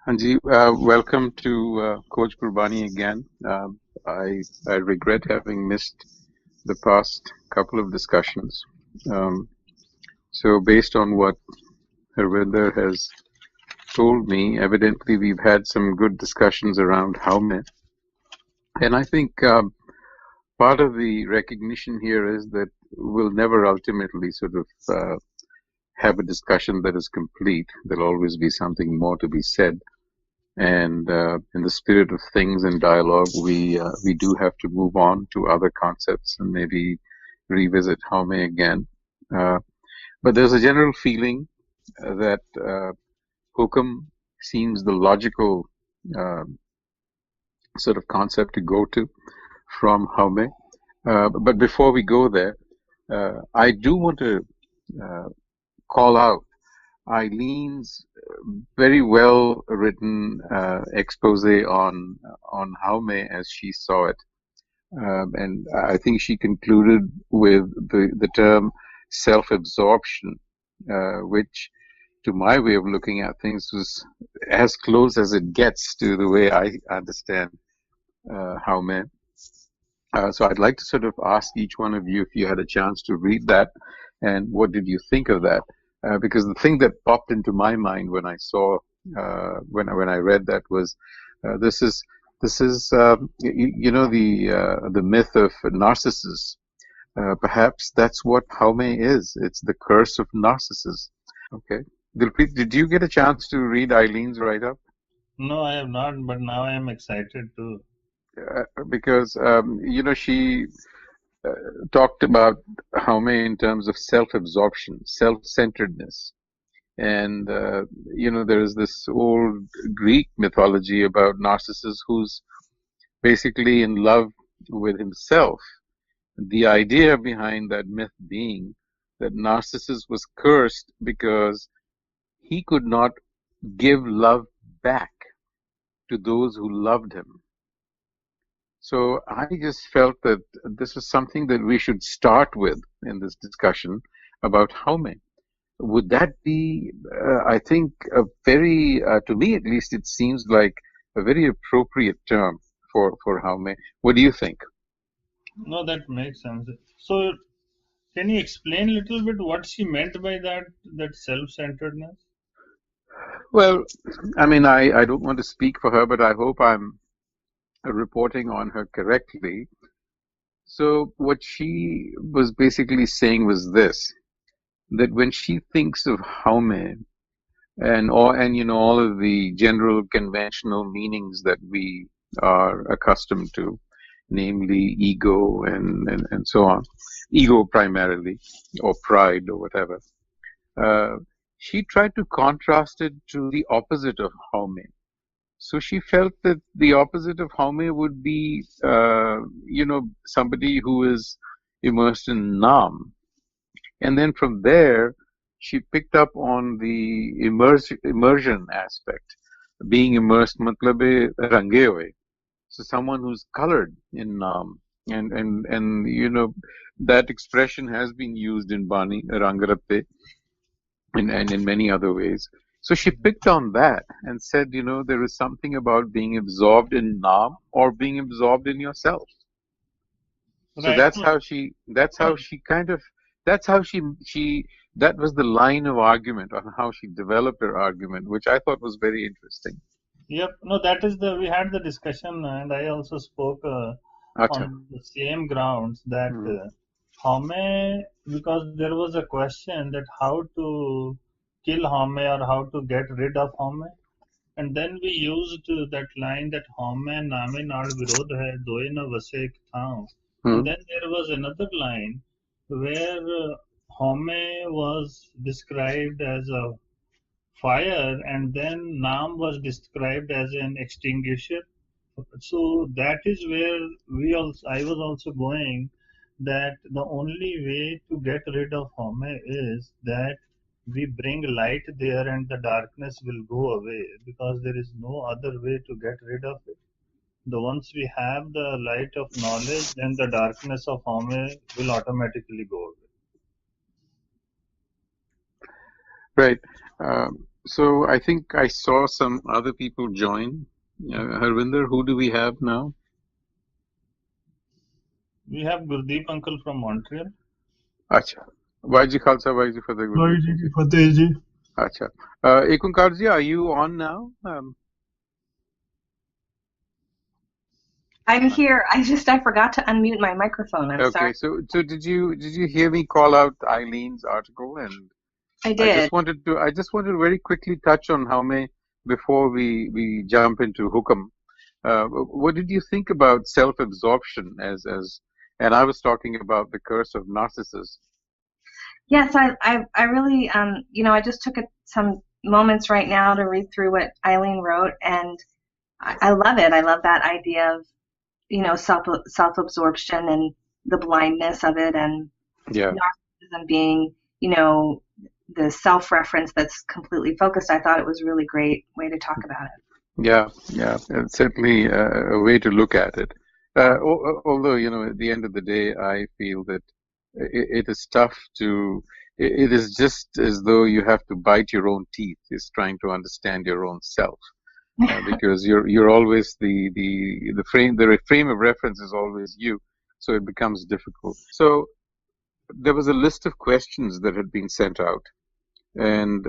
Anji, welcome to Coach Kurbani again. I regret having missed the past couple of discussions. Um, so, based on what Harvinder has told me, evidently we've had some good discussions around Haume, and I think part of the recognition here is that we'll never ultimately sort of have a discussion that is complete. There'll always be something more to be said. And in the spirit of things and dialogue, we do have to move on to other concepts and maybe revisit Haume again. Uh, but there's a general feeling that Hukam seems the logical uh, sort of concept to go to from Haume. But before we go there, I do want to uh, call out Eileen's very well written expose on Jaume as she saw it, and I think she concluded with the term self-absorption, which, to my way of looking at things, was as close as it gets to the way I understand Jaume. So I'd like to sort of ask each one of you if you had a chance to read that, and what did you think of that? Because the thing that popped into my mind when I saw when I read that was this is you know the myth of Narcissus. Perhaps that's what Jaume is. It's the curse of Narcissus. Okay. Dilpreet, did you get a chance to read Eileen's write-up? No, I have not, but now I am excited to. Because she talked about Jaume in terms of self-absorption, self-centeredness. And, there is this old Greek mythology about Narcissus who's basically in love with himself. The idea behind that myth being that Narcissus was cursed because he could not give love back to those who loved him. So I just felt that this is something that we should start with in this discussion about Jaume. Would that be, I think, a very, to me at least, it seems like a very appropriate term for Jaume. What do you think? No, that makes sense. So, can you explain a little bit what she meant by that self-centeredness? Well, I mean, I don't want to speak for her, but I hope I'm reporting on her correctly. So what she was basically saying was this, that when she thinks of Jaume, and all of the general conventional meanings that we are accustomed to, namely ego and so on, ego primarily, or pride or whatever. Uh, she tried to contrast it to the opposite of Jaume. So she felt that the opposite of Jaume would be, somebody who is immersed in Nam. And then from there, she picked up on the immersion aspect. Being immersed, matlab hai range hue. So someone who's colored in Nam. And that expression has been used in Bani, Rangaratte, and in many other ways. So she picked on that and said, there is something about being absorbed in Nam or being absorbed in yourself. So Right. that was the line of argument on how she developed her argument, which I thought was very interesting. Yep. No, that is we had the discussion, and I also spoke Acha. on the same grounds that Hmm. Home, because there was a question that how to kill Home or how to get rid of Home. And then we used that line that home naame naal virodh hai, doye na vase ek thaun. And Hmm. then there was another line where home was described as a fire, and then Naam was described as an extinguisher. So that is where I was also going, that the only way to get rid of home is that we bring light there and the darkness will go away, because there is no other way to get rid of it. The once we have the light of knowledge, then the darkness of home will automatically go away. Right. So I think I saw some other people join. Harvinder, who do we have now? We have Gurdeep uncle from Montreal. Acha. Vaiji Khalsa, Vaiji Fateh, Gurdeep Vaidhi Singh ki ji. Fateh ji. Acha. Ekunkar ji, are you on now? I'm here. I forgot to unmute my microphone. I'm sorry. Okay, so did you hear me call out Eileen's article? And I I did. just wanted to very quickly touch on Haume before we jump into Hukam. What did you think about self-absorption and I was talking about the curse of Narcissus. Yes, I really, I just took some moments right now to read through what Eileen wrote, and I love it. I love that idea of, self-absorption and the blindness of it, and Yeah, narcissism being, you know, the self-reference that's completely focused. I thought it was a really great way to talk about it. yeah. It's certainly a way to look at it. Although, at the end of the day, I feel that it is tough to. It is just as though you have to bite your own teeth, is trying to understand your own self. Because you're always the frame of reference is always you, so it becomes difficult. So there was a list of questions that had been sent out, and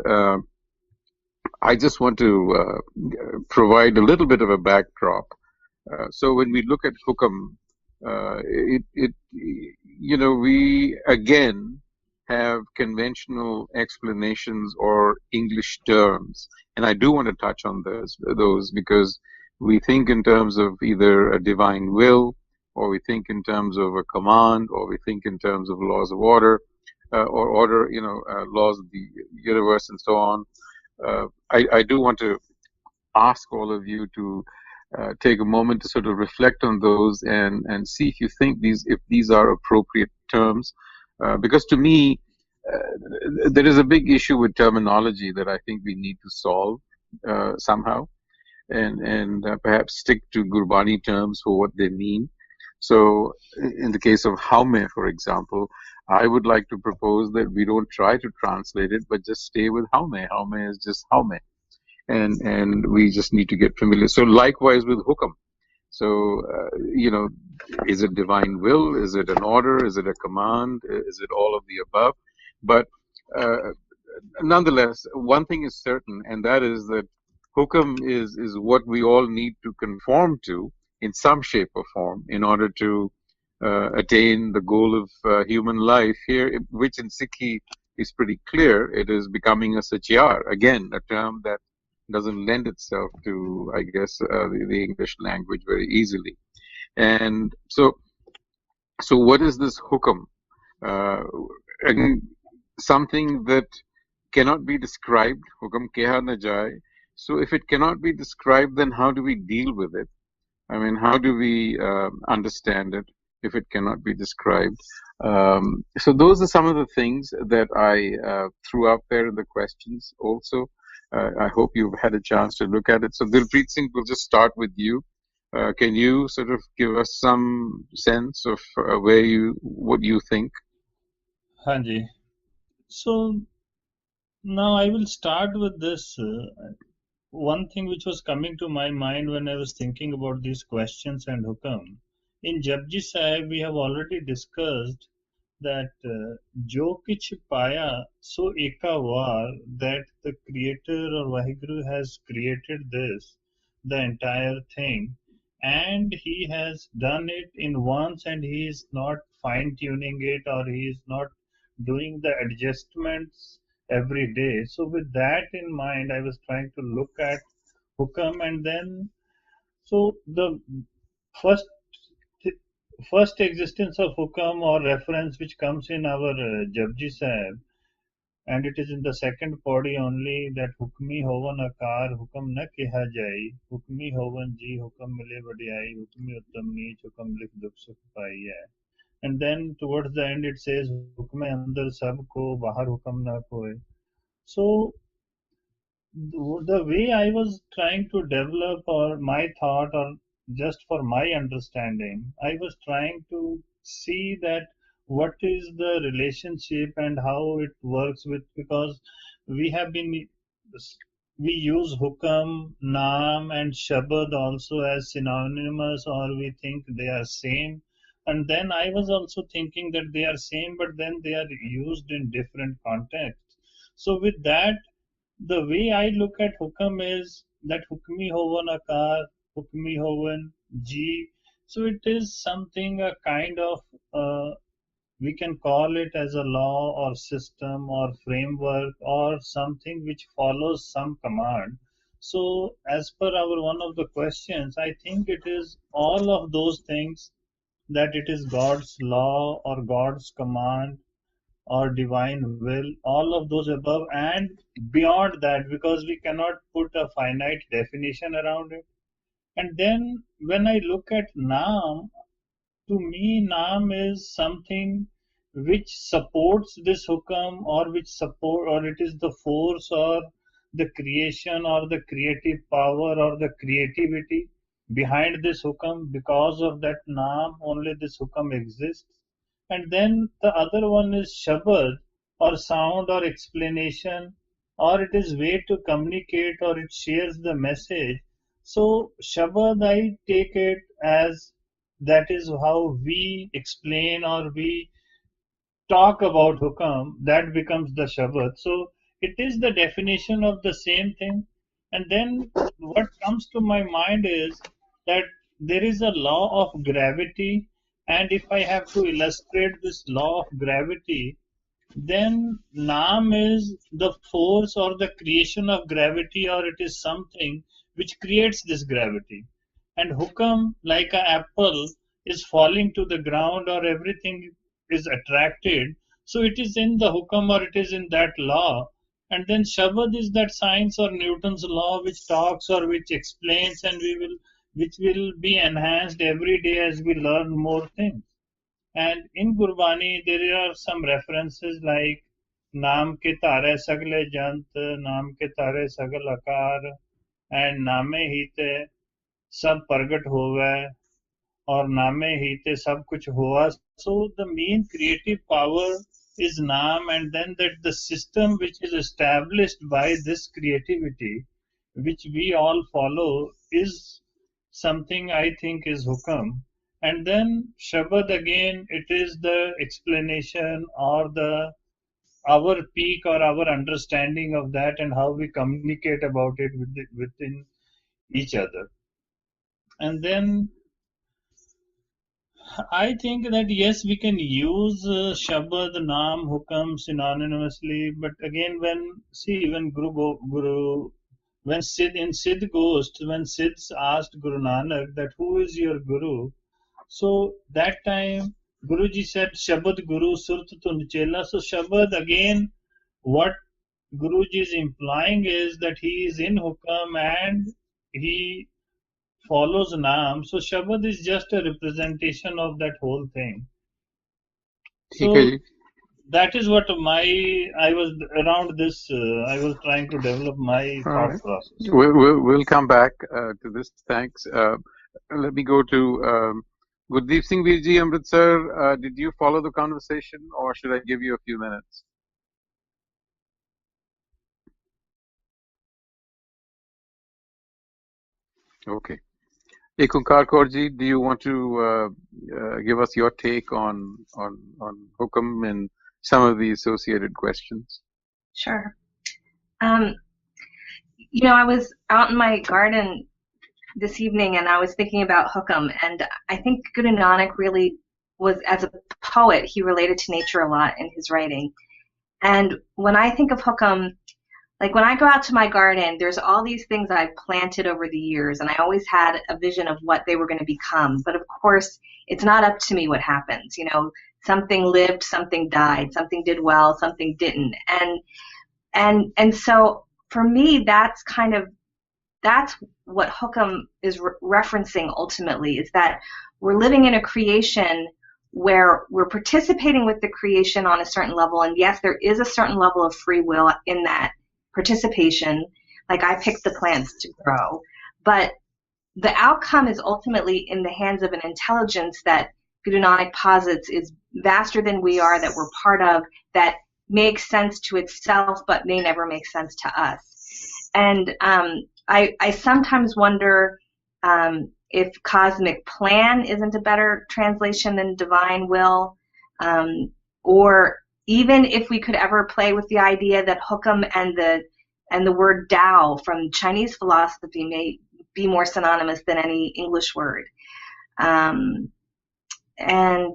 I just want to provide a little bit of a backdrop. So when we look at Hukam, we again have conventional explanations or English terms, and I do want to touch on those because we think in terms of either a divine will, or we think in terms of a command, or we think in terms of laws of order, or order, laws of the universe, and so on. I do want to ask all of you to take a moment to sort of reflect on those and see if you think if these are appropriate terms. Because to me, there is a big issue with terminology that I think we need to solve somehow, and perhaps stick to Gurbani terms for what they mean. So, in the case of Haume, for example, I would like to propose that we don't try to translate it, but just stay with Haume. Haume is just Haume, and we just need to get familiar. So likewise with hukam. So is it divine will? Is it an order? Is it a command? Is it all of the above? But uh, nonetheless, one thing is certain, and that is that hukam is what we all need to conform to in some shape or form in order to attain the goal of human life here, which in Sikhi is pretty clear. It is becoming a satyar, again, a term that doesn't lend itself to, I guess, the English language very easily. And so what is this hukam? Uh, again, something that cannot be described, hukam keha na jaye. So if it cannot be described, then how do we deal with it? I mean, how do we understand it if it cannot be described? So those are some of the things that I threw out there in the questions also. I hope you've had a chance to look at it. So Dilpreet Singh, we'll just start with you. Can you sort of give us some sense of what you think? Hanji. So now I will start with this. One thing which was coming to my mind when I was thinking about these questions and hukam. In Japji Sahib, we have already discussed that Jo Kich Paya So Eka Var, that the creator or Vaheguru has created this, the entire thing, and he has done it in once, and he is not fine tuning it, or he is not doing the adjustments every day. So with that in mind, I was trying to look at Hukam, and then so the first first existence of Hukam or reference which comes in our Japji Sahib, and it is in the second padi only, that Hukmi hovan akar hukam na keha jai, Hukmi hovan ji hukam mile vadiyai, Hukmi uttam neech hukam likh dukh sukh paiyai. And then towards the end it says Hukme andar sab ko bahar hukam na koe. So the way I was trying to develop, or my thought, or just for my understanding, I was trying to see that what is the relationship and how it works with, because we have been we use Hukam, Naam, and Shabad also as synonymous, or we think they are same. And then I was also thinking that they are same, but then they are used in different contexts. So with that, the way I look at Hukam is that Hukmi Hovan Akar, Hukmi Hovan Ji. So it is something, a kind of we can call it as a law or system or framework or something which follows some command. So as per our one of the questions, I think it is all of those things, that it is God's law or God's command or divine will, all of those above and beyond that, because we cannot put a finite definition around it. And then when I look at Naam, to me, Naam is something which supports this hukam, or which support, or it is the force or the creation or the creative power or the creativity behind this hukam. Because of that Naam, only this hukam exists. And then the other one is Shabad, or sound or explanation, or it is way to communicate, or it shares the message. So Shabad, I take it as that is how we explain or we talk about hukam, that becomes the Shabad. So it is the definition of the same thing. And then what comes to my mind is that there is a law of gravity, and if I have to illustrate this law of gravity, then Naam is the force or the creation of gravity, or it is something which creates this gravity. And Hukam, like an apple, is falling to the ground, or everything is attracted. So it is in the Hukam, or it is in that law. And then Shabad is that science or Newton's law which talks or which explains, and which will be enhanced every day as we learn more things. And in Gurbani, there are some references like Naam ke tare sagle jant, Naam ke tare sagal akar, and Name hite sab pargat hove, or Name hite sab kuch hua. So the main creative power is Naam, and then that the system which is established by this creativity, which we all follow, is something I think is Hukam. And then Shabad, again, it is the explanation or the our peak or our understanding of that, and how we communicate about it within each other. And then I think that yes, we can use Shabad, Naam, Hukam synonymously, but again, when when Sid Ghost, when Sids asked Guru Nanak that who is your Guru, so that time Guruji said Shabad Guru Surt Tund Chela. So Shabad, again, what Guruji is implying is that he is in Hukam and he follows Naam. So Shabad is just a representation of that whole thing. ठीक है So ji. that is what I was around this. I was trying to develop my All thought right. process. We'll come back to this. Thanks. Let me go to Gurdeep Singh Virji Amritsar. Did you follow the conversation, or should I give you a few minutes? Okay. Ekunkar Kaurji, do you want to give us your take on Hukam and some of the associated questions? Sure. I was out in my garden this evening and I was thinking about Hukam, and I think Guru Nanak really was, as a poet, he related to nature a lot in his writing. And when I think of Hukam, like when I go out to my garden, there's all these things I've planted over the years, and I always had a vision of what they were going to become. But of course, it's not up to me what happens. Something lived, something died, something did well, something didn't. And so for me, that's what Hukam is referencing ultimately, is that we're living in a creation where we're participating with the creation on a certain level. And yes, there is a certain level of free will in that participation. Like I picked the plants to grow, but the outcome is ultimately in the hands of an intelligence that Guru Nanak posits is vaster than we are, that we're part of, that makes sense to itself but may never make sense to us. And I sometimes wonder if cosmic plan isn't a better translation than divine will, or even if we could ever play with the idea that Hukam and the word Tao from Chinese philosophy may be more synonymous than any English word. And then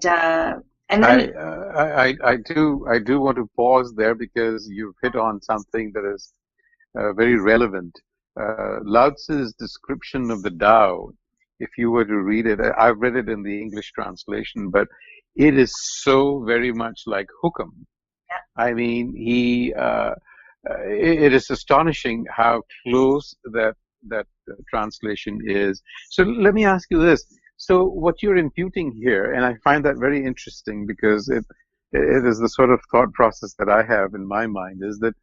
I do want to pause there because you've hit on something that is very relevant. Lao Tzu's description of the Tao, if you were to read it, I've read it in the English translation, but it is so very much like Hukam. I mean, it is astonishing how close that translation is. So let me ask you this. So what you're imputing here, and I find that very interesting because it is the sort of thought process that I have in my mind, is that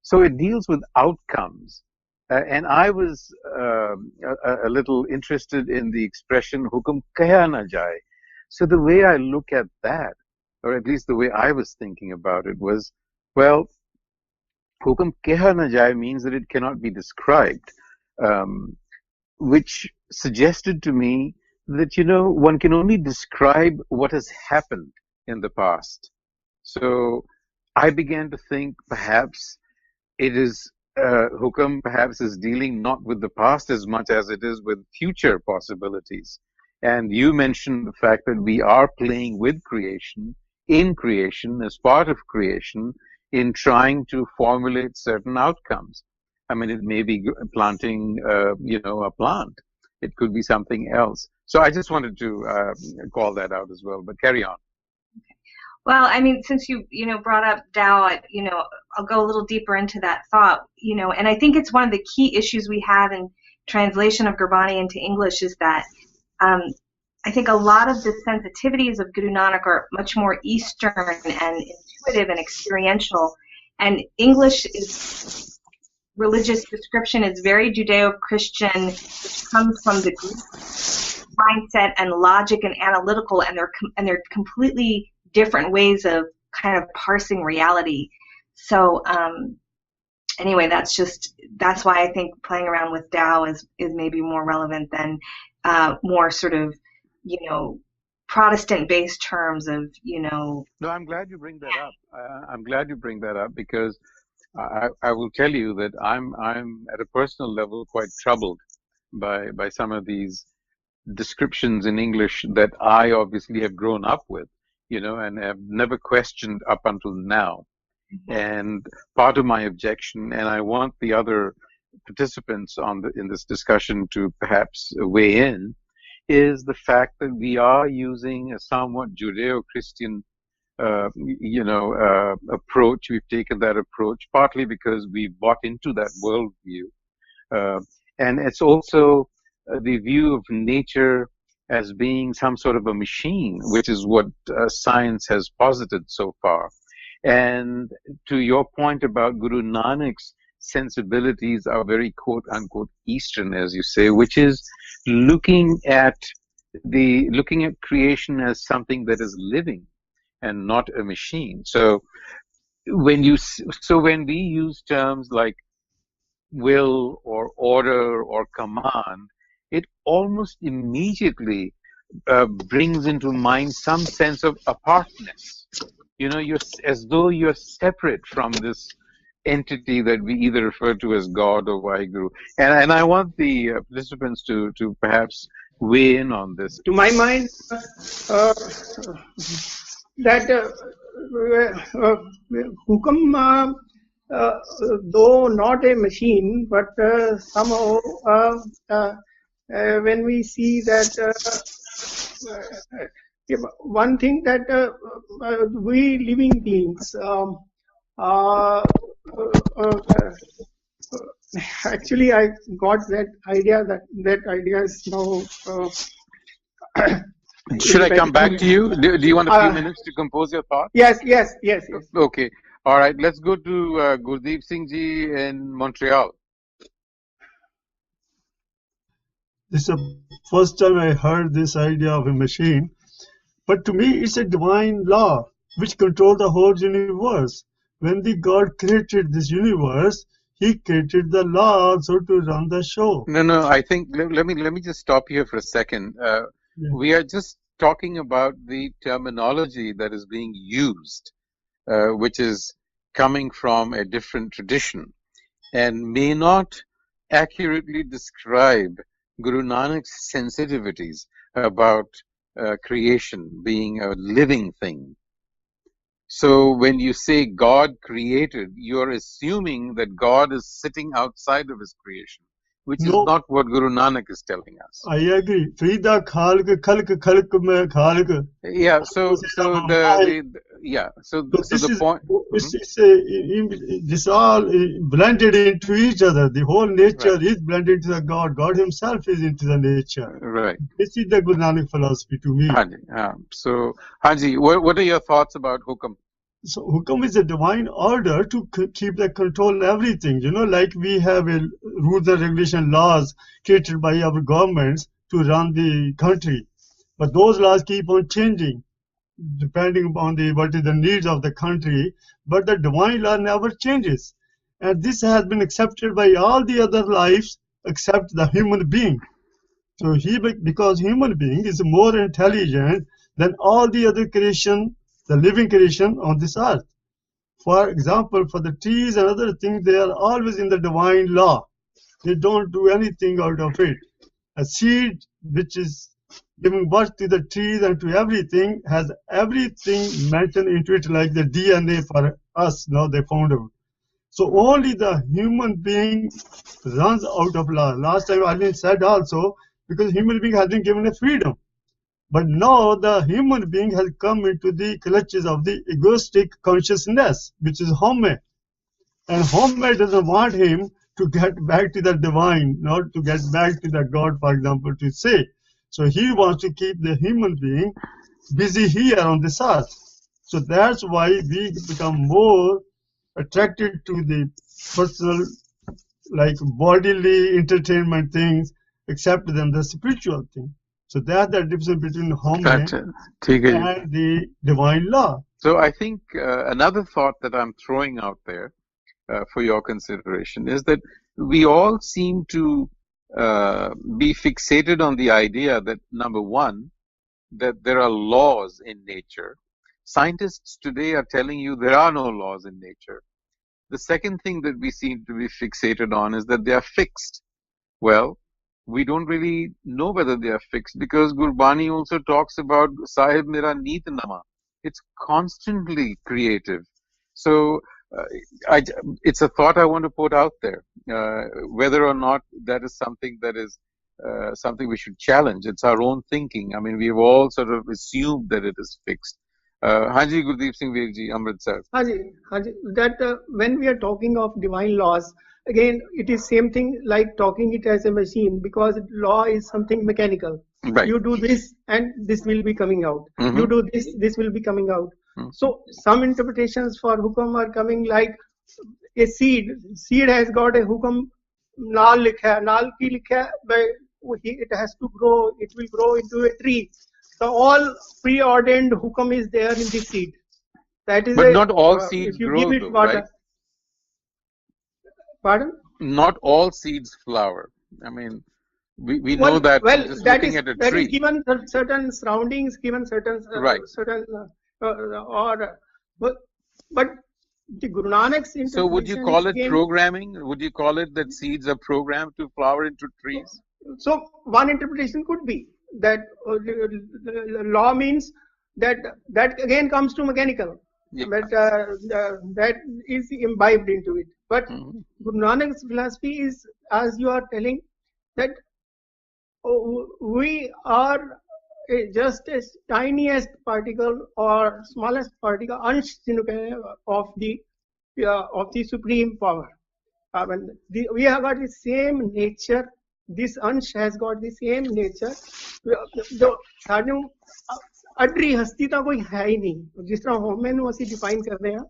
so it deals with outcomes. And I was a little interested in the expression "hukam kaya na jaye." So the way I look at that, or at least the way I was thinking about it, was, well, "hukam kaya na jaye" means that it cannot be described, which suggested to me that, one can only describe what has happened in the past. So I began to think perhaps it is Hukam perhaps is dealing not with the past as much as it is with future possibilities. And you mentioned the fact that we are playing with creation, in creation, as part of creation, in trying to formulate certain outcomes. I mean, it may be planting, a plant. It could be something else. So I just wanted to call that out as well. But carry on. Well, I mean, since you brought up Tao, I'll go a little deeper into that thought, and I think it's one of the key issues we have in translation of Gurbani into English is that I think a lot of the sensitivities of Guru Nanak are much more Eastern and intuitive and experiential, and English is religious description is very Judeo-Christian, which comes from the Greek mindset and logic and analytical, and they're completely different ways of kind of parsing reality. So anyway, that's why I think playing around with Tao is maybe more relevant than more sort of Protestant-based terms of No, I'm glad you bring that up. I'm glad you bring that up because I will tell you that I'm at a personal level quite troubled by some of these descriptions in English that I obviously have grown up with, and have never questioned up until now. Mm-hmm. And part of my objection, and I want the other participants in this discussion to perhaps weigh in, is the fact that we are using a somewhat Judeo-Christian approach. We've taken that approach partly because we bought into that worldview. And it's also the view of nature as being some sort of a machine, which is what science has posited so far. And to your point about Guru Nanak's sensibilities are very quote unquote Eastern, as you say, which is looking at creation as something that is living and not a machine. So when we use terms like will or order or command, it almost immediately brings into mind some sense of apartness. You're as though you're separate from this entity that we either refer to as God or Vaheguru. And I want the participants to perhaps weigh in on this. To my mind, that Hukam, though not a machine, but somehow when we see that one thing that we living beings actually I got that idea that idea is now should I come back to you? Do you want a few minutes to compose your thought? Yes. Okay. All right. Let's go to Gurdeep Singh ji in Montreal. This is the first time I heard this idea of a machine. But to me, it's a divine law which controls the whole universe. When the God created this universe, he created the law also to run the show. No. I think let me just stop here for a second. Yeah. We are just talking about the terminology that is being used, which is coming from a different tradition and may not accurately describe Guru Nanak's sensitivities about creation being a living thing. So when you say God created, you're assuming that God is sitting outside of his creation, which is No, not what Guru Nanak is telling us. I agree. Frida khalq mein khalq. Yeah. So So this the is point. this all blended into each other. The whole nature Right. is blended into the God. God Himself is into the nature. Right. This is the Guru Nanak philosophy to me. Hanji. So Hanji, what are your thoughts about Hukam? So Hukam is a divine order to keep the control everything. You know, like we have a rules and regulation laws created by our governments to run the country, but those laws keep on changing depending upon what is the needs of the country. But the divine law never changes, and this has been accepted by all the other lives except the human being. So because human being is more intelligent than all the other creation, the living creation on this earth. For example, for the trees and other things, they are always in the divine law. They don't do anything out of it. A seed which is giving birth to the trees and to everything has everything mentioned into it, like the DNA for us. Now they found out. So only the human being runs out of law. Last time Arvind said also, because human being has been given a freedom. But now the human being has come into the clutches of the egoistic consciousness, which is Home. And Home doesn't want him to get back to the divine, not to get back to the God, for example, to say. So he wants to keep the human being busy here on this earth. So that's why we become more attracted to the personal, like bodily entertainment things, except than the spiritual thing. So that's the difference between Home and the divine law. So I think another thought that I'm throwing out there for your consideration is that we all seem to be fixated on the idea that, number one, that there are laws in nature. Scientists today are telling you there are no laws in nature. The second thing that we seem to be fixated on is that they are fixed. Well, we don't really know whether they are fixed because Gurbani also talks about Sahib Mera Neet Nama. It's constantly creative. So it's a thought I want to put out there. Whether or not that is something that is something we should challenge. It's our own thinking. I mean, we've all sort of assumed that it is fixed. Haji Gurdeep Singh Virji, Amritsar. Haji, that when we are talking of divine laws, again, it is same thing like talking it as a machine, because law is something mechanical. Right. You do this and this will be coming out. Mm-hmm. You do this will be coming out. Mm-hmm. So some interpretations for Hukam are coming like a seed. Seed has got a Hukam, naal likha hai, naal ki likha hai, it has to grow, it will grow into a tree. So all preordained Hukam is there in the seed. That is but not all seeds if you grow, give it though, water. right? Pardon? Not all seeds flower. I mean, we know that just looking at a tree. That is given certain surroundings, given certain right. But the Guru Nanak's interpretation. So would you call it programming? Would you call it that seeds are programmed to flower into trees? So one interpretation could be that law means that again comes to mechanical. Yeah. But that is imbibed into it. But Guru Nanak's philosophy is, as you are telling, that we are just a tiniest particle or smallest particle of the supreme power. We have got the same nature. This अंश has got the same nature. जो सानू अडरी हस्ती ਤਾਂ कोई है ही नहीं, जिस तरह होमे ਨੂੰ ਅਸੀਂ define ਕਰਦੇ हैं.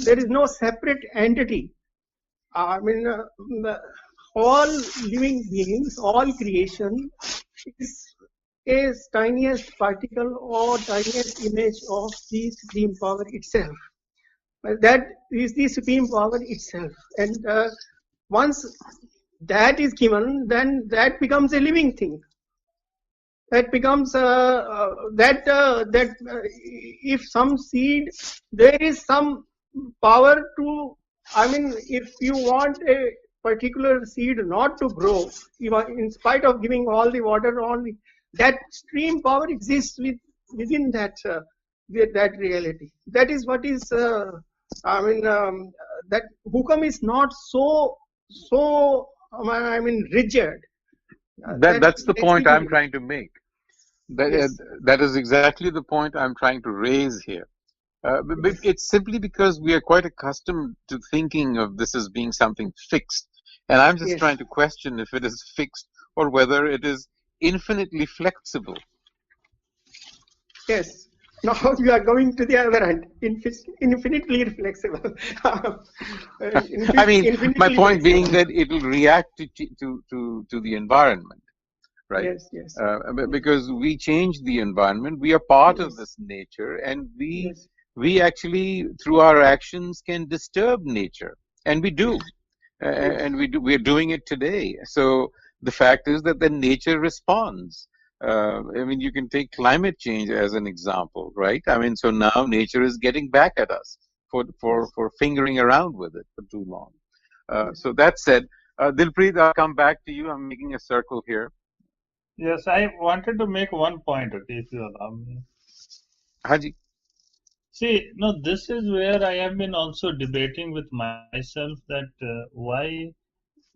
There is no separate entity. I mean, all living beings, all creation is a tiniest particle or tiniest image of the supreme power itself. That is the supreme power itself. And once that is given, then that becomes a living thing. That becomes if some seed, there is some power to, I mean, if you want a particular seed not to grow, even in spite of giving all the water, that stream power exists within that that reality. That is what is, that Hukam is not so rigid. That's the point I'm Explicitly. trying to make. Yes. That is exactly the point I'm trying to raise here. But it's simply because we are quite accustomed to thinking of this as being something fixed. And I'm just Yes. trying to question if it is fixed or whether it is infinitely flexible. Yes. Now you are going to the other end, infinitely flexible. I mean, my Infinitely point being flexible. that it will react to the environment, right? Yes, yes. Because we change the environment, we are part of Yes. this nature, and Yes. we actually, through our actions, can disturb nature, and we do. Yes. And we're doing it today. So the fact is that the nature responds. I mean, you can take climate change as an example, right? I mean, so now nature is getting back at us for fingering around with it for too long. So that said, Dilpreet, I'll come back to you. I'm making a circle here. Yes, I wanted to make one point, okay, if you allow me. Haji. See, no, this is where I have been also debating with myself that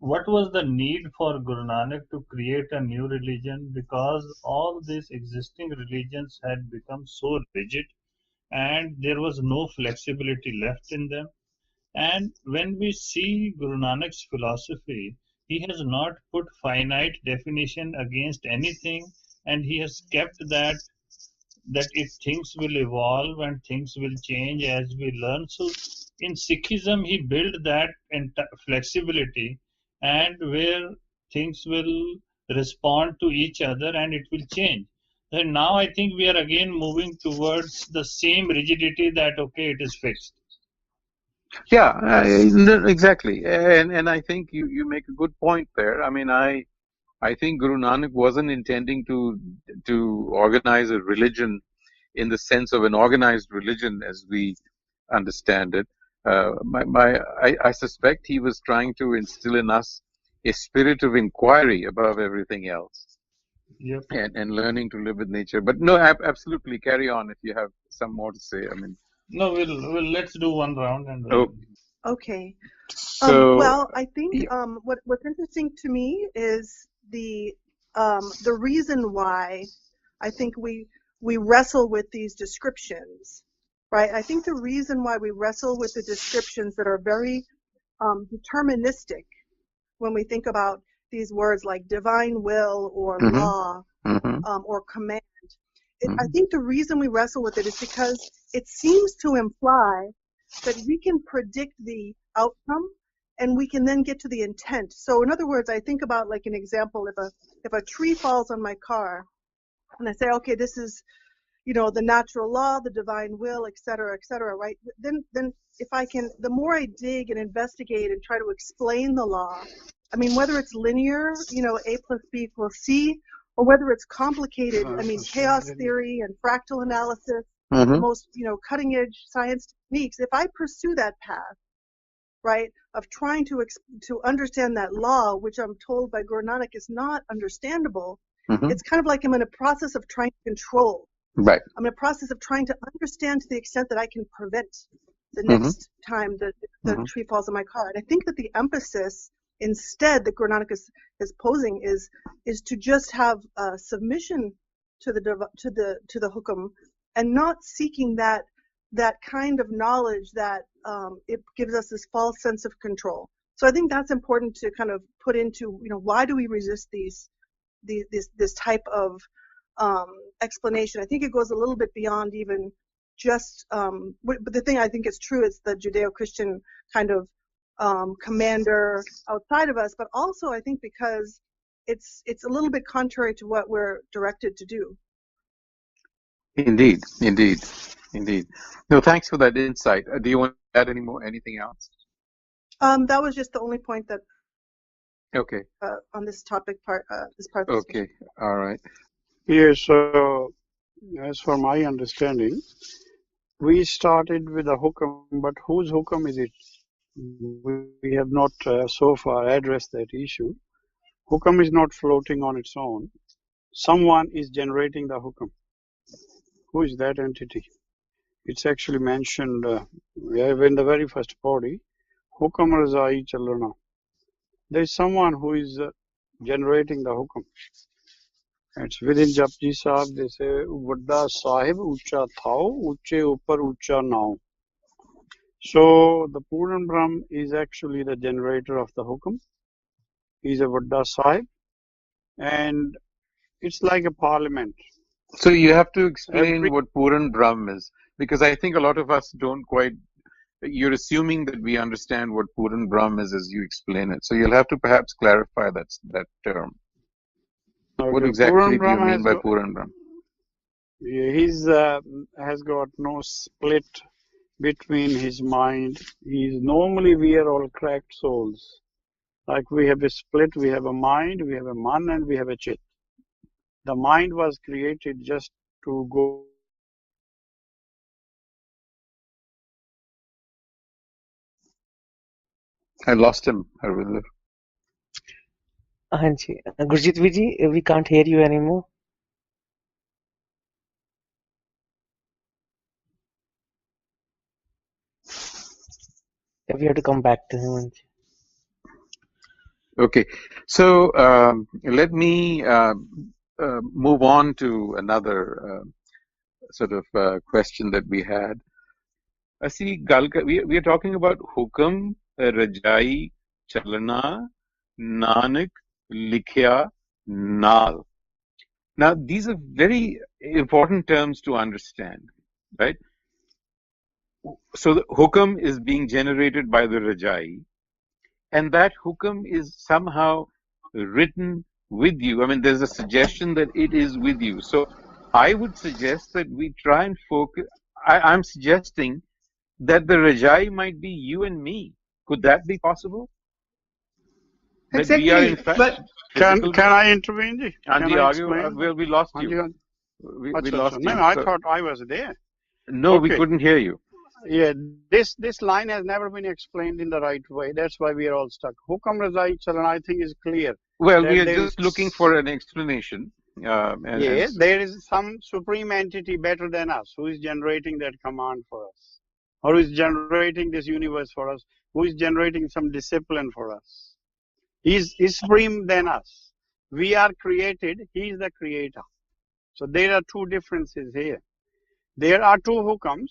what was the need for Guru Nanak to create a new religion? Because all these existing religions had become so rigid and there was no flexibility left in them. And when we see Guru Nanak's philosophy, he has not put finite definition against anything, and he has kept that if things will evolve and things will change as we learn. So in Sikhism, he built that flexibility and where things will respond to each other and it will change. And now I think we are again moving towards the same rigidity that, okay, it is fixed. Yeah, exactly. And I think you make a good point there. I mean, I think Guru Nanak wasn't intending to organize a religion in the sense of an organized religion as we understand it. I suspect he was trying to instill in us a spirit of inquiry above everything else, Yep. and learning to live with nature. But no, absolutely, carry on if you have some more to say. I mean, No, we'll let's do one round and oh, Okay. so Well, I think yeah, what's interesting to me is the reason why I think we wrestle with these descriptions, right? I think the reason why we wrestle with the descriptions that are very deterministic when we think about these words like divine will or mm-hmm, law mm-hmm, or command. I mm-hmm, think the reason we wrestle with it is because it seems to imply that we can predict the outcome and we can then get to the intent. So in other words, I think about like an example, if a tree falls on my car and I say, okay, this is, the natural law, the divine will, et cetera, right? Then if I can, the more I dig and investigate and try to explain the law, I mean, whether it's linear, A plus B equals C, or whether it's complicated, I mean, chaos theory and fractal analysis, mm-hmm. the most, cutting edge science techniques, if I pursue that path, right, of trying to understand that law, which I'm told by Guru Nanak is not understandable, Mm-hmm. it's kind of like I'm in a process of trying to control. Right. I'm in a process of trying to understand to the extent that I can prevent the next time the tree falls on my car. And I think that the emphasis instead that Guru Nanak is posing is to just have submission to the hukam and not seeking that kind of knowledge that it gives us this false sense of control. So I think that's important to kind of put into, why do we resist this type of explanation? I think it goes a little bit beyond even just, but the thing I think is true is the Judeo-Christian kind of commander outside of us, but also I think because it's a little bit contrary to what we're directed to do. Indeed. No, thanks for that insight. Do you want add anything else? That was just the only point that Okay. on this topic part. This part. Okay. All right. Yes. So, as for my understanding, we started with a hukam, but whose hukam is it? We have not so far addressed that issue. Hukam is not floating on its own. Someone is generating the hukam. Who is that entity? It's actually mentioned in the very first body. Hukam razai chalana. There is someone who is generating the hukam. It's within Japji Sahib. They say Vadda Sahib Ucha Thao Uche Upar Ucha Now. So the Puran Brahm is actually the generator of the hukam. He's a Vadda Sahib, and it's like a parliament. So you have to explain Every what Puran Brahm is, because I think a lot of us don't quite. You're assuming that we understand what Puran Brahm is as you explain it. So you'll have to perhaps clarify that term. What okay, exactly Puran do you Brahm mean has by got Puran Brahm? has got no split between his mind. He's normally we are all cracked souls. Like we have a split, we have a mind, we have a man, and we have a chit. The mind was created just to go. I lost him, Harvinder. Hanji. Gurjit Viji, we can't hear you anymore. We have to come back to him. Hanji. Okay, so let me move on to another sort of question that we had. See, we are talking about Hukam, Rajai, Chalana, Nanak, Likhya, Nal. Now, these are very important terms to understand, right? So the Hukam is being generated by the Rajai, and that Hukam is somehow written with you. I mean, there's a suggestion that it is with you. So I would suggest that we try and focus. I'm suggesting that the Rajai might be you and me. Could that be possible? That we are in Exactly. fact But physical. Can I intervene? Ji? And Can the I audio, explain? well, we lost Hanji, you. Hanji. We Acha, lost acha. No, you. I So, thought I was there. no, we Okay. couldn't hear you. Yeah, this line has never been explained in the right way. That's why we are all stuck. Hukam Razai Chalan, I think, is clear. Well, That we are there just is, looking for an explanation. yeah, there is some supreme entity better than us who is generating that command for us, or who is generating this universe for us, who is generating some discipline for us. He's supreme than us. We are created. He is the creator. So there are two differences here. There are two hukams.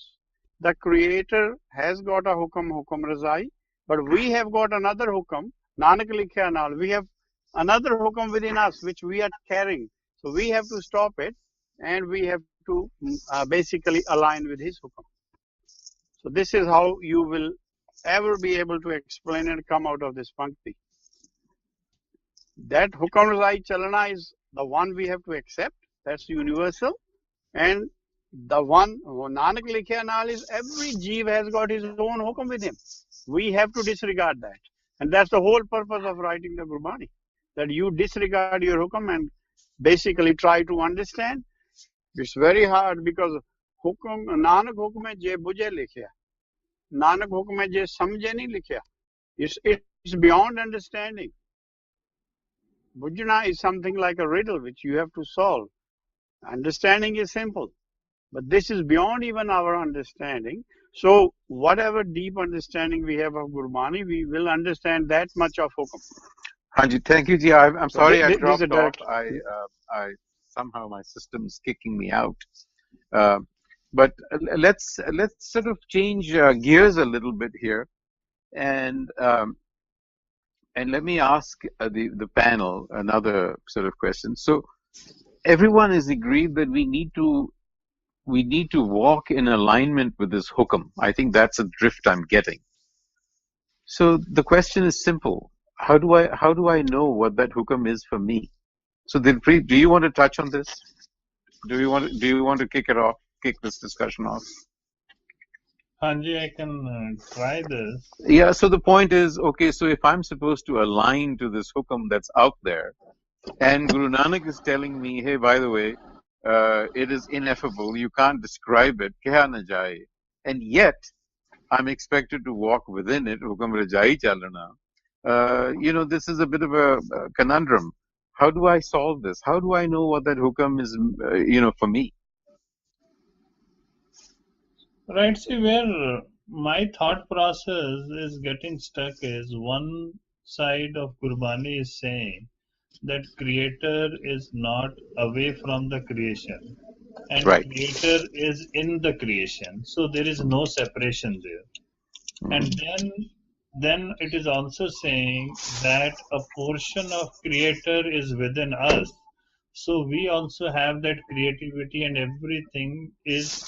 The creator has got a hukam, hukam razai, but we have got another hukam, Nanak Likhya Nal. We have another hukam within us which we are carrying. So we have to stop it, and we have to basically align with his hukam. So this is how you will ever be able to explain and come out of this pankti. That hukam razai chalana is the one we have to accept. That's universal. And the one Nanak Likhya Nal is every jeev has got his own hukam with him. We have to disregard that. And that's the whole purpose of writing the Gurbani. That you disregard your hukam and basically try to understand. It's very hard because hukam, Nanak hukam hai je bujhe likhya. Nanak hukam hai je samjhe nahi likhya. It's beyond understanding. Bujna is something like a riddle which you have to solve. Understanding is simple. But this is beyond even our understanding. So whatever deep understanding we have of Gurbani, we will understand that much of Hukam. Hanji, thank you, Ji. I'm So sorry I this is a dropped off. direct. I somehow my system's kicking me out. But let's sort of change gears a little bit here, and let me ask the panel another sort of question. So everyone is agreed that we need to walk in alignment with this hukam. I think that's a drift I'm getting. So the question is simple. How do I know what that hukam is for me? So Dilpreet, do you want to touch on this? Do you want to kick this discussion off? Hanji, I can try this. Yeah, so the point is, okay, so if I'm supposed to align to this hukam that's out there, and Guru Nanak is telling me, hey, by the way, it is ineffable, you can't describe it, kya na jaye, and yet I'm expected to walk within it, hukam rajai chalana. This is a bit of a conundrum. How do I solve this? How do I know what that hukam is, for me? Right, see where my thought process is getting stuck is one side of Gurbani is saying that creator is not away from the creation and Right. creator is in the creation, so there is no separation there. And then it is also saying that a portion of creator is within us, so we also have that creativity and everything is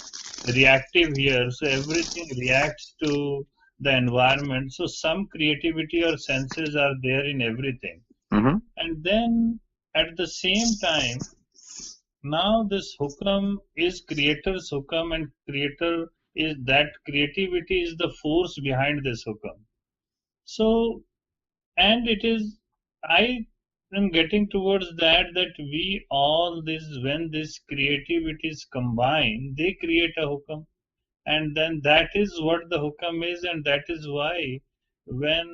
reactive here, so everything reacts to the environment, so some creativity or senses are there in everything. And then at the same time, now this hukam is creator's hukam, and creator is that creativity is the force behind this hukam. So, and it is, I am getting towards that we all this, when this creativity is combined, they create a hukam, and then that is what the hukam is, and that is why when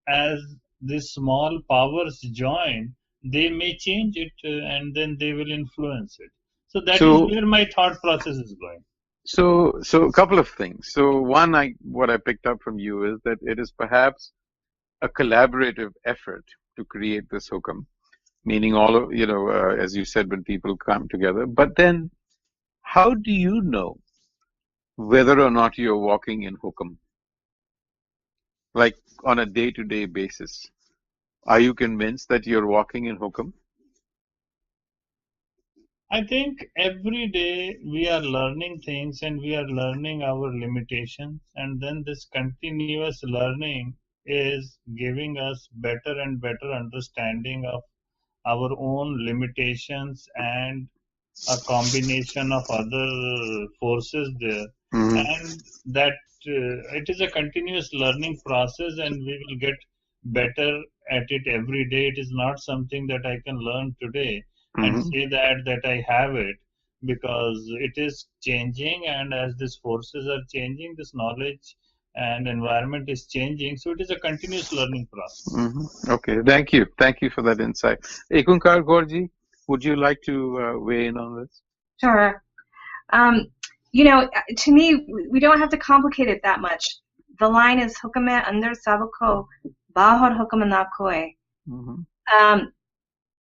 as these small powers join, they may change it, and then they will influence it. So that is where my thought process is going. So a couple of things. So one, what I picked up from you is that it is perhaps a collaborative effort to create this hukam, meaning all of, as you said, when people come together. But then, how do you know whether or not you're walking in hukam? Like on a day-to-day basis, are you convinced that you're walking in hukam? I think every day we are learning things and we are learning our limitations, and then this continuous learning is giving us better and better understanding of our own limitations and a combination of other forces there. And that it is a continuous learning process, and we will get better at it every day. It is not something that I can learn today and say that I have it, because it is changing, and as these forces are changing, this knowledge and environment is changing, so it is a continuous learning process. Okay, thank you for that insight. Ekunkar Gorji, would you like to weigh in on this? Sure. To me, we don't have to complicate it that much. The line is hukame andar sabko bahar hukam na koi.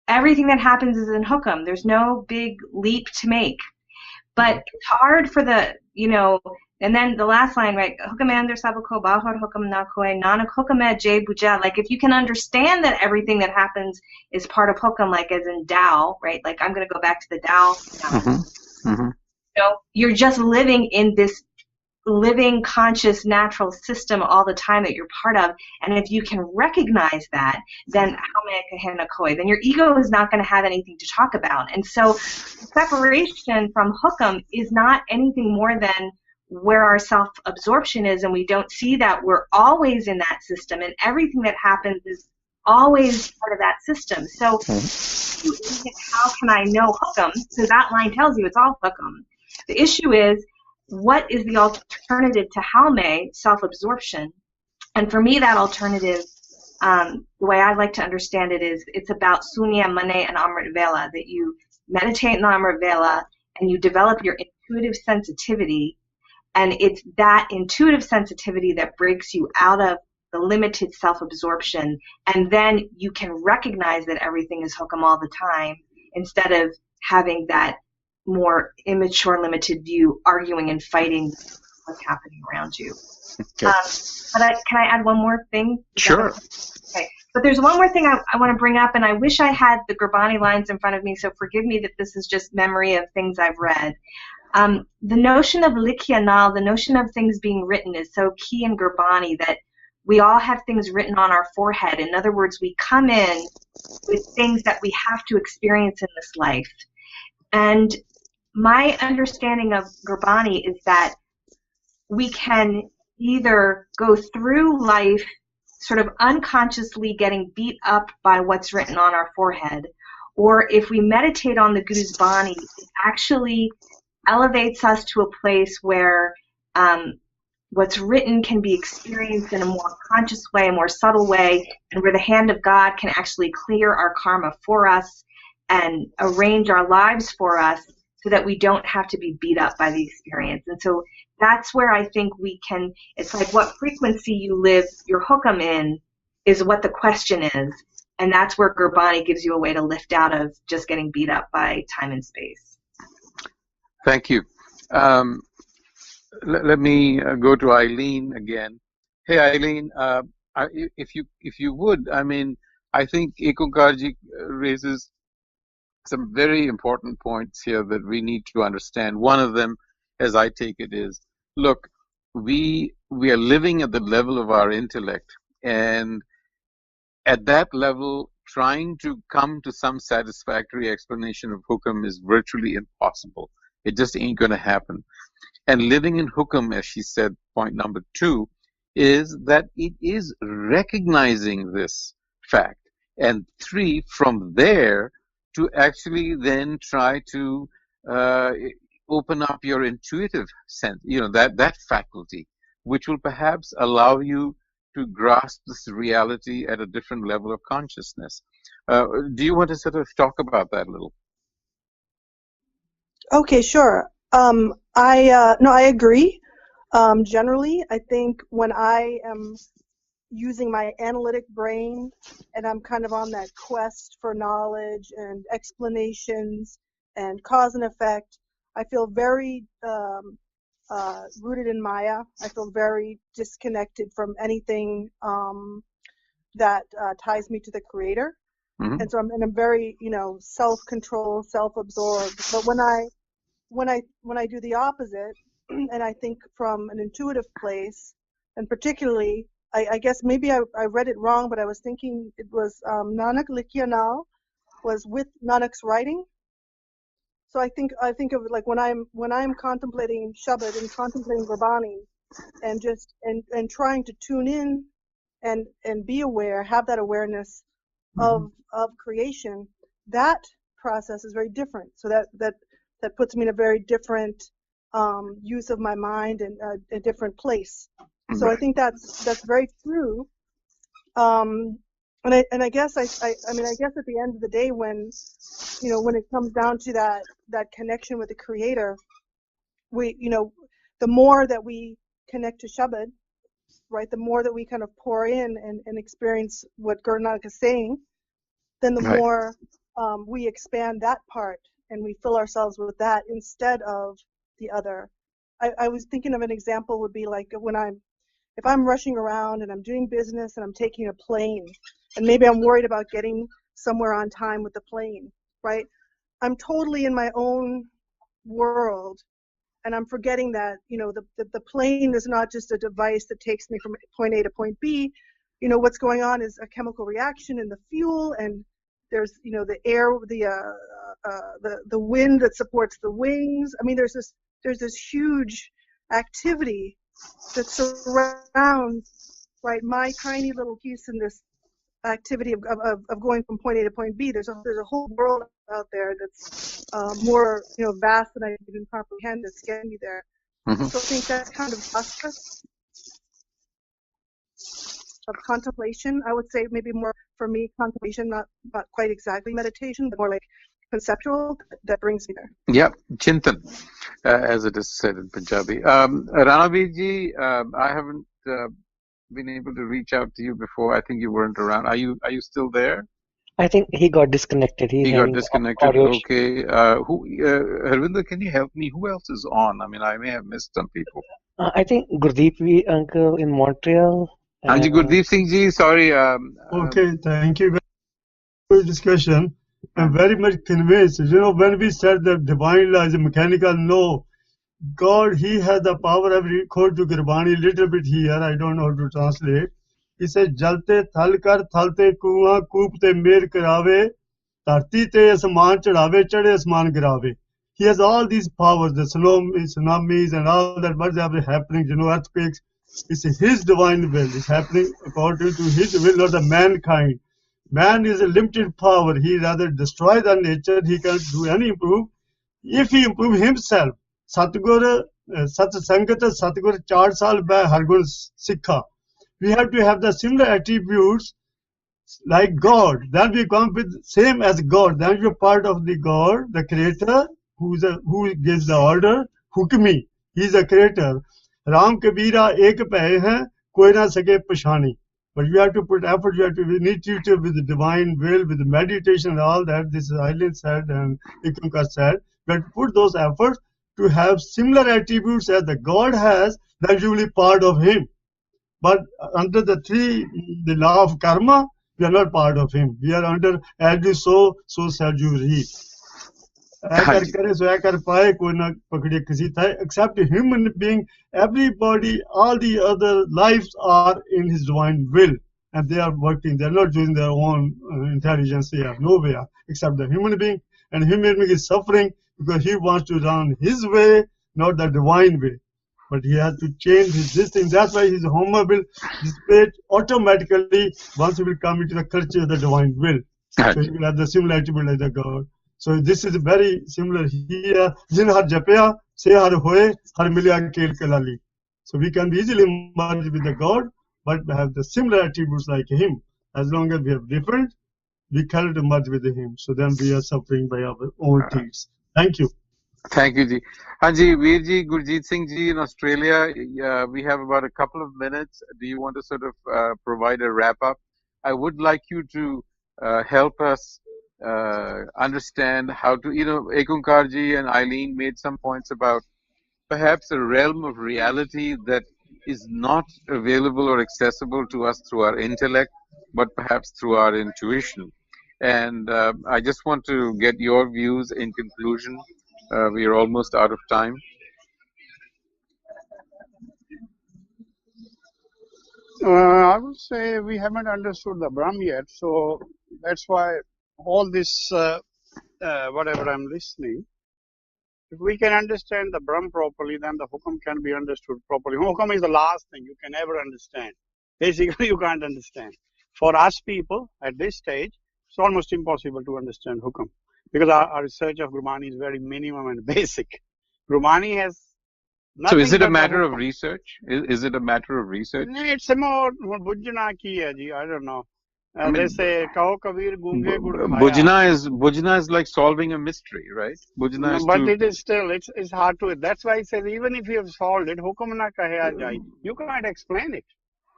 Everything that happens is in hukam. There's no big leap to make. But it's hard for and then the last line, right? Hukame andar sabko bahar hukam na koi nanak hukame jay buja. Like if you can understand that everything that happens is part of hukam, like as in Tao, right? Like I'm going to go back to the Tao. You're just living in this living, conscious, natural system all the time that you're part of. And if you can recognize that, then then your ego is not going to have anything to talk about. And so separation from hukam is not anything more than where our self-absorption is, and we don't see that we're always in that system, and everything that happens is always part of that system. So how can I know hukam? So that line tells you it's all hukam. The issue is, what is the alternative to Haume, self-absorption? And for me, that alternative, the way I like to understand it is, it's about Sunya, Mane, and Amrit Vela, that you meditate in the Amrit Vela and you develop your intuitive sensitivity, and it's that intuitive sensitivity that breaks you out of the limited self-absorption, and then you can recognize that everything is Hukam all the time, instead of having that more immature, limited view, arguing and fighting what's happening around you. Okay. Can I add one more thing? Sure. Okay. But there's one more thing I want to bring up, and I wish I had the Gurbani lines in front of me, so forgive me that this is just memory of things I've read. The notion of likyanal, the notion of things being written, is so key in Gurbani, that we all have things written on our forehead. In other words, we come in with things that we have to experience in this life. And my understanding of Gurbani is that we can either go through life sort of unconsciously getting beat up by what's written on our forehead, or if we meditate on the Guru's Bani, it actually elevates us to a place where what's written can be experienced in a more conscious way, a more subtle way, and where the hand of God can actually clear our karma for us and arrange our lives for us so that we don't have to be beat up by the experience. And so that's where I think we can, it's like what frequency you live your hukam in is what the question is. And that's where Gurbani gives you a way to lift out of just getting beat up by time and space. Thank you. Let me go to Eileen again. Hey, Eileen, if you would, I mean, I think Ekonkarji raises some very important points here that we need to understand. One of them, as I take it, is, look, we are living at the level of our intellect, and at that level, trying to come to some satisfactory explanation of hukam is virtually impossible. It just ain't going to happen. And living in hukam, as she said, point number 2, is that it is recognizing this fact. And 3, from there, to actually then try to open up your intuitive sense, that faculty, which will perhaps allow you to grasp this reality at a different level of consciousness. Do you want to sort of talk about that a little? Okay, sure. I agree. Generally, I think when I am using my analytic brain and I'm kind of on that quest for knowledge and explanations and cause and effect, I feel very rooted in Maya. I feel very disconnected from anything that ties me to the Creator. Mm-hmm. And so I'm very, self-controlled, self-absorbed. But when I do the opposite, and I think from an intuitive place, and particularly, I guess maybe I read it wrong, but I was thinking it was Nanak Likhiya Nal was with Nanak's writing. So I think of it like when I'm contemplating Shabad and contemplating Gurbani, and just and trying to tune in and be aware, have that awareness of creation. That process is very different. So that puts me in a very different use of my mind and a different place. So I think that's very true. And I guess I mean I guess at the end of the day, when it comes down to that connection with the Creator, we the more that we connect to Shabad, right, the more that we kind of pour in and experience what Guru Nanak is saying, then the more we expand that part and we fill ourselves with that instead of the other. I was thinking of an example would be like if I'm rushing around and I'm doing business and I'm taking a plane, and maybe I'm worried about getting somewhere on time with the plane, right? I'm totally in my own world, and I'm forgetting that, the plane is not just a device that takes me from point A to point B. What's going on is a chemical reaction in the fuel, and there's, the air, the wind that supports the wings. I mean, there's this huge activity that surrounds, right, my tiny little piece in this activity of going from point A to point B. There's a whole world out there that's more vast than I can even comprehend that's getting me there. So I think that's kind of process of contemplation. I would say maybe more for me contemplation, not quite exactly meditation, but more like conceptual that brings me there. Yeah, Chintan, as it is said in Punjabi. Ranavir ji, I haven't been able to reach out to you before. I think you weren't around. Are you still there? I think he got disconnected. He got disconnected. Okay. Harvinder, can you help me? Who else is on? I mean, I may have missed some people. I think Gurdeep uncle in Montreal. Anji Gurdeep Singh ji, sorry. Okay, thank you. Very good discussion. I'm very much convinced. When we said that divine law is a mechanical law, God, He has the power. I've recorded to Gurbani a little bit here. I don't know how to translate. He says, "Jalte thal kar, thalte kuwa, koop te mer karave, dharti te asman chadave, chade asman girave." He has all these powers, the tsunamis and all that, what's happening, earthquakes. It's his divine will. It's happening according to his will, not the mankind. Man is a limited power. He rather destroy the nature. He can't do any improve. If he improve himself, Satgur, Sat Sangat, Satgur 4 saal by Hargun Sikha. We have to have the similar attributes like God. Then we come with same as God. Then you're part of the God, the creator, who gives the order. Hukmi, he's a creator. Ram Kabira ek pae hai, koi na sake pashani. But you have to put effort, we need to with the divine will, with the meditation and all that. This is Aileen said and Ikumkar said. We have to put those efforts to have similar attributes as the God has, then you will be part of him. But under the law of karma, we are not part of him. We are under, as you sow, so shall you reap. Except a human being, everybody, all the other lives are in his divine will. And they are working, they are not using their own intelligence here, nowhere, except the human being. And human being is suffering because he wants to run his way, not the divine way. But he has to change this thing. That's why his Homer will dissipate automatically once he will come into the culture of the divine will. So he will have the similarity like the God. So this is very similar here. Jin har japya, se har hoye, har milya kel kalali. So we can easily merge with the God, but have the similar attributes like him. As long as we have different, we cannot merge with him. So then we are suffering by our own deeds. Thank you. Thank you, Ji. Hanji, Veer Ji, Gurjeet Singh Ji in Australia, we have about a couple of minutes. Do you want to sort of provide a wrap up? I would like you to help us understand how to, Ekunkar Ji and Eileen made some points about perhaps a realm of reality that is not available or accessible to us through our intellect, but perhaps through our intuition. And I just want to get your views in conclusion. We are almost out of time. I would say we haven't understood the Brahm yet, so that's why all this, whatever I'm listening, if we can understand the Brahm properly, then the Hukam can be understood properly. Hukam is the last thing you can ever understand. Basically, you can't understand. For us people at this stage, it's almost impossible to understand Hukam because our research of Gurmani is very minimum and basic. Gurmani has nothing. So is it a matter of research? Is it a matter of research? It's a more bujna ki hai ji. I don't know. They say kaho kabir gunge gur khaya. Bujna is like solving a mystery, right? Bujna is but it is still it's hard to. That's why it says even if you have solved it, hukam na kahya jai. You can't explain it.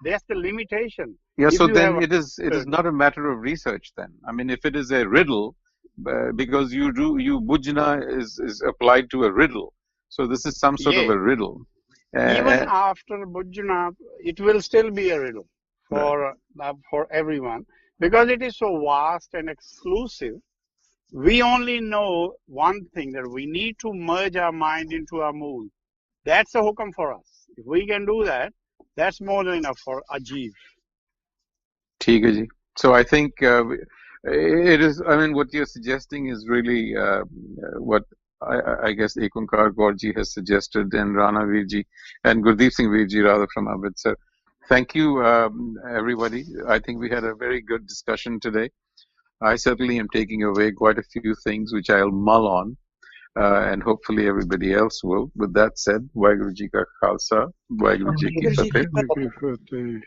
That's the limitation. Yeah, so then it is not a matter of research then. I mean, if it is a riddle, because bujna is applied to a riddle. So this is some sort of a riddle. Even after bujna, it will still be a riddle for everyone because it is so vast and exclusive. We only know one thing, that we need to merge our mind into our mool. That's a hukam for us. If we can do that, that's more than enough for Ajeev. ठीक है जी. So I think it is. I mean, what you're suggesting is really what I guess Ekunkar Gaurji has suggested, and Rana Veerji and Gurdeep Singh Veerji rather from Amritsar. Thank you, everybody. I think we had a very good discussion today. I certainly am taking away quite a few things which I'll mull on, and hopefully everybody else will. With that said, Waheguru Ji Ka Khalsa, Waheguru Ji Ki Fateh.